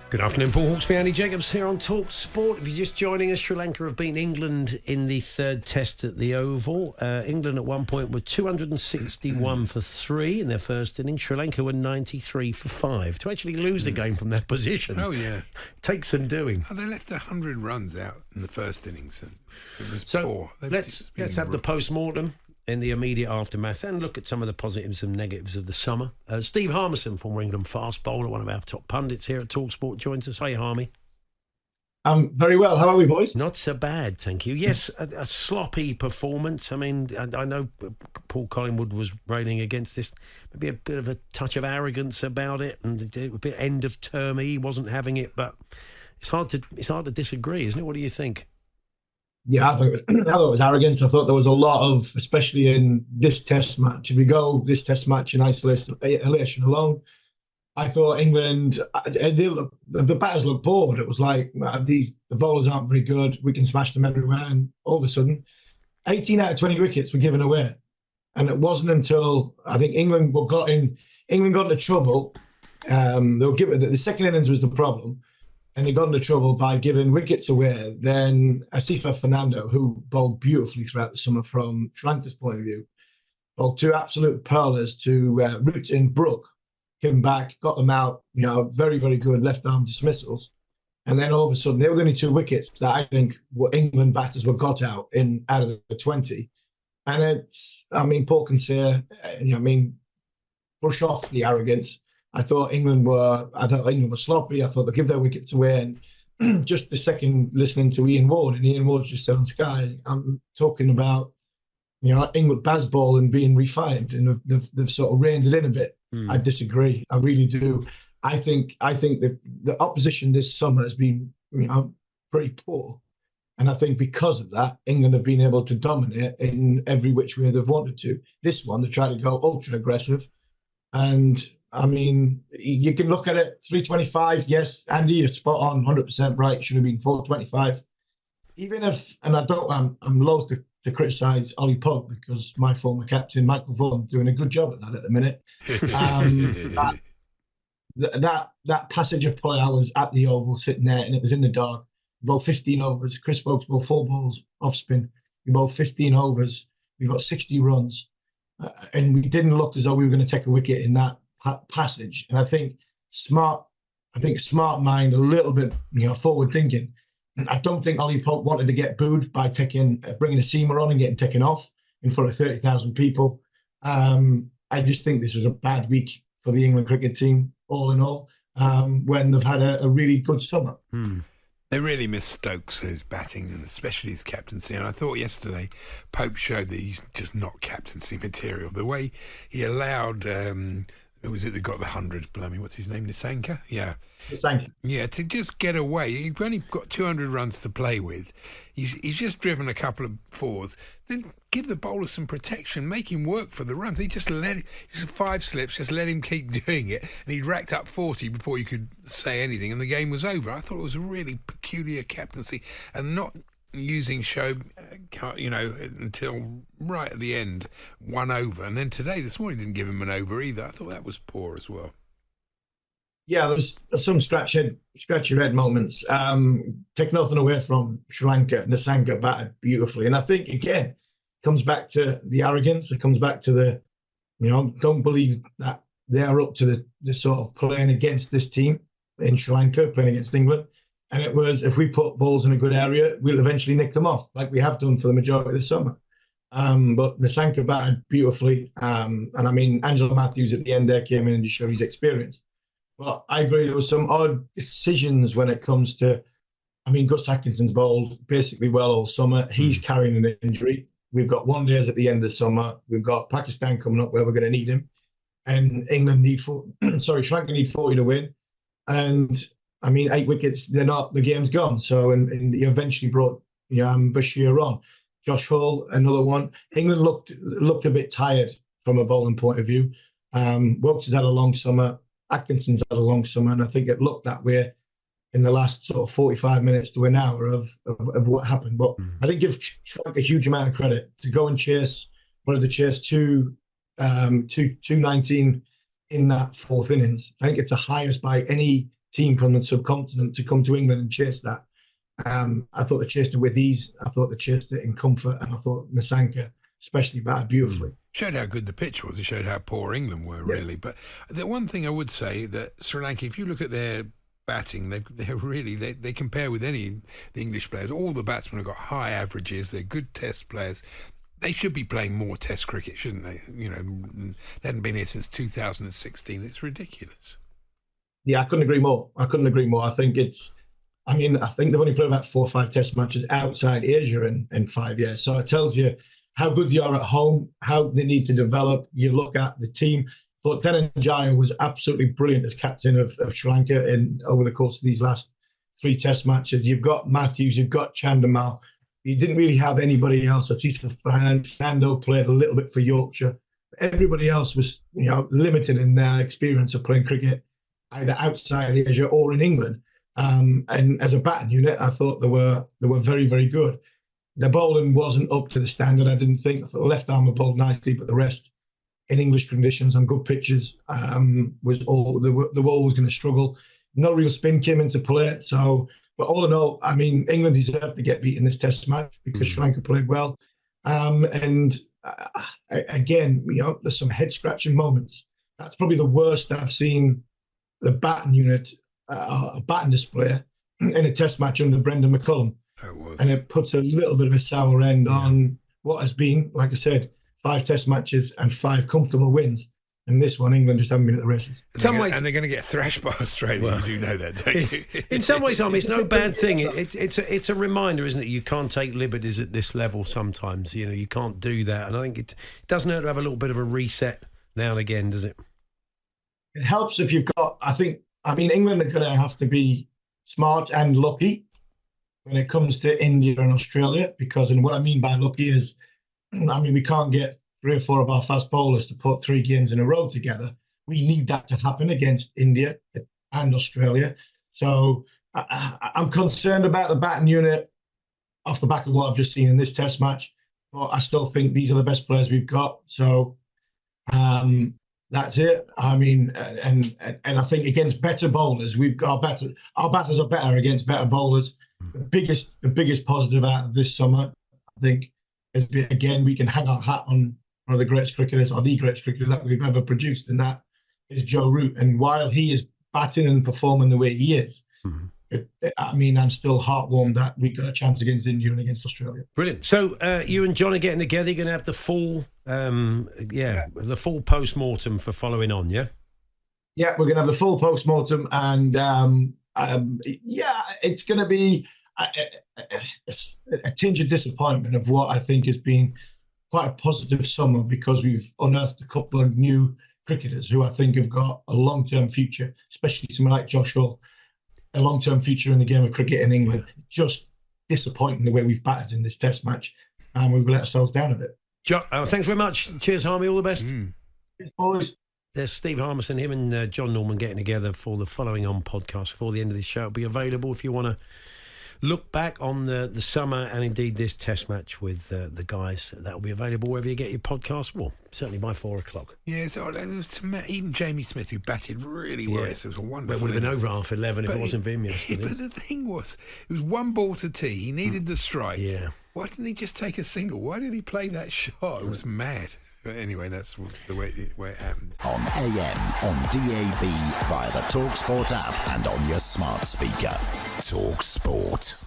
Good afternoon, Paul Hawksbee, Andy Jacobs here on talkSPORT. If you're just joining us, Sri Lanka have beaten England in the third test at the Oval. England at one point were 261 for 3 in their first innings. Sri Lanka were 93 for 5. To actually lose a game from that position, takes some doing. Oh, they left 100 runs out in the first innings. And it was so poor. Let's have the postmortem in the immediate aftermath and look at some of the positives and negatives of the summer. Steve Harmison, former England fast bowler, one of our top pundits here at talkSPORT, joins us. Hey, Harmy. I'm very well. How are we, boys? Not so bad, thank you. Yes, a sloppy performance. I mean, I know Paul Collingwood was railing against this. Maybe a bit of a touch of arrogance about it, and a bit end of term. He wasn't having it, but it's hard to disagree, isn't it? What do you think? Yeah, I thought it was arrogance. I thought there was a lot of, especially in this test match, if we go this test match in isolation alone, I thought England, the batters looked bored. It was like, the bowlers aren't very good. We can smash them everywhere. And all of a sudden, 18 out of 20 wickets were given away. And it wasn't until, I think, England got into trouble. They were given, the second innings was the problem. And they got into trouble by giving wickets away. Then Asifa Fernando, who bowled beautifully throughout the summer from Sri Lanka's point of view, bowled two absolute pearlers to Root and Brook, came back, got them out, very, very good left-arm dismissals. And then all of a sudden, there were only 2 wickets that I think England batters were got out of the 20. And Paul can say, brush off the arrogance. I thought England were sloppy. I thought they'd give their wickets away. And just the second listening to Ian Ward, and Ian Ward's just said on Sky, I'm talking about, England Bazball and being refined, and they've sort of reined it in a bit. I disagree. I really do. I think the opposition this summer has been, pretty poor. And I think because of that, England have been able to dominate in every which way they've wanted to. This one, they try to go ultra aggressive. And you can look at it, 325, yes, Andy, you're spot on, 100% right, should have been 425. Even if, and I'm loath to criticise Ollie Pope, because my former captain, Michael Vaughan, doing a good job at that at the minute. That passage of play, I was at the Oval sitting there, and it was in the dark, about 15 overs, Chris Boakes bowled 4 balls off spin, we bowled 15 overs, we got 60 runs, and we didn't look as though we were going to take a wicket in that passage. And I think smart mind, a little bit forward thinking. And I don't think Ollie Pope wanted to get booed by bringing a seamer on and getting taken off in front of 30,000 people. I just think this was a bad week for the England cricket team, all in all, when they've had a really good summer. They really missed Stokes, his batting, and especially his captaincy. And I thought yesterday Pope showed that he's just not captaincy material. The way he allowed, who was it that got the 100? What's his name? Nissanka? Yeah. Nissanka. Yeah, to just get away. You've only got 200 runs to play with. He's just driven a couple of 4s. Then give the bowler some protection, make him work for the runs. He just 5 slips, just let him keep doing it. And he'd racked up 40 before you could say anything, and the game was over. I thought it was a really peculiar captaincy, and not using show, until right at the end, 1 over. And then this morning, didn't give him an over either. I thought that was poor as well. Yeah, there's some scratch your head moments. Take nothing away from Sri Lanka. Nissanka batted beautifully. And I think, again, it comes back to the arrogance. It comes back to the, don't believe that they are up to the sort of playing against this team in Sri Lanka, playing against England. And it was, if we put balls in a good area, we'll eventually nick them off, like we have done for the majority of the summer. But Nissanka batted beautifully. Angelo Matthews at the end there came in and just showed his experience. But I agree, there was some odd decisions when it comes to, Gus Atkinson's bowled basically well all summer. He's carrying an injury. We've got 1 days at the end of summer. We've got Pakistan coming up where we're going to need him. And England Sri Lanka need 40 to win. And 8 wickets, the game's gone. So, and he eventually brought Bashir on. Josh Hall, another one. England looked a bit tired from a bowling point of view. Wilkes has had a long summer. Atkinson's had a long summer, and I think it looked that way in the last sort of 45 minutes to an hour of what happened. But I think give Sri Lanka a huge amount of credit to go and chase 219 in that 4th innings. I think it's the highest by any team from the subcontinent to come to England and chase that. I thought they chased it with ease. I thought they chased it in comfort, and I thought Nissanka especially batted beautifully. Showed how good the pitch was. It showed how poor England were, really. But the one thing I would say that Sri Lanka, if you look at their batting, they compare with any of the English players. All the batsmen have got high averages. They're good Test players. They should be playing more Test cricket, shouldn't they? You know, they hadn't been here since 2016. It's ridiculous. Yeah, I couldn't agree more. I think they've only played about 4 or 5 Test matches outside Asia in 5 years. So it tells you how good they are at home, how they need to develop. You look at the team. But Dhananjaya was absolutely brilliant as captain of Sri Lanka over the course of these last 3 Test matches. You've got Matthews, you've got Chandimal. You didn't really have anybody else. Atisa Fernando played a little bit for Yorkshire. Everybody else was, limited in their experience of playing cricket, either outside Asia or in England. And as a batting unit, I thought they were very, very good. The bowling wasn't up to the standard, I didn't think. I thought the left arm bowled nicely, but the rest in English conditions on good pitches they were always going to struggle. No real spin came into play. So, but all in all, I mean, England deserved to get beat in this Test match because Sri Lanka played well. Again, there's some head scratching moments. That's probably the worst I've seen the batting unit, a batting display in a Test match under Brendan McCullum. And it puts a little bit of a sour end on what has been, like I said, 5 Test matches and 5 comfortable wins. And this one, England just haven't been at the races. And they're going to get thrashed by Australia. Well, you do know that, don't you? In some ways, it's no bad thing. It's a reminder, isn't it? You can't take liberties at this level sometimes. You can't do that. And I think it doesn't hurt to have a little bit of a reset now and again, does it? It helps if you've got, England are going to have to be smart and lucky when it comes to India and Australia, because, and what I mean by lucky is, we can't get 3 or 4 of our fast bowlers to put 3 games in a row together. We need that to happen against India and Australia. So I'm concerned about the batting unit off the back of what I've just seen in this Test match, but I still think these are the best players we've got. So that's it. And I think against better bowlers, our batters are better against better bowlers. The biggest positive out of this summer, I think, is again, we can hang our hat on one of the greatest cricketers, or the greatest cricketer that we've ever produced, and that is Joe Root. And while he is batting and performing the way he is, I'm still heartwarmed that we got a chance against India and against Australia. Brilliant. So you and John are getting together. You're going to have the full, the full post-mortem for following on, yeah? Yeah, we're going to have the full post-mortem, and it's going to be a tinge of disappointment of what I think has been quite a positive summer, because we've unearthed a couple of new cricketers who I think have got a long-term future, especially someone like Josh Hall, a long-term future in the game of cricket in England. Just disappointing the way we've battered in this Test match, and we've let ourselves down a bit. Thanks very much. Cheers, Harmy. All the best. Cheers, boys. There's Steve Harmison, him and John Norman getting together for the Following On podcast before the end of this show. It'll be available if you want to look back on the summer and indeed this Test match with the guys. That'll be available wherever you get your podcast. Well, certainly by 4 o'clock. Yeah, so even Jamie Smith, who batted really well, it was a wonderful. It would have been over half 11 if it wasn't for him yesterday. But the thing was, it was 1 ball to tee. He needed the strike. Yeah. Why didn't he just take a single? Why did he play that shot? It was mad. But anyway, that's the way it happened. On AM, on DAB, via the talkSPORT app and on your smart speaker. talkSPORT.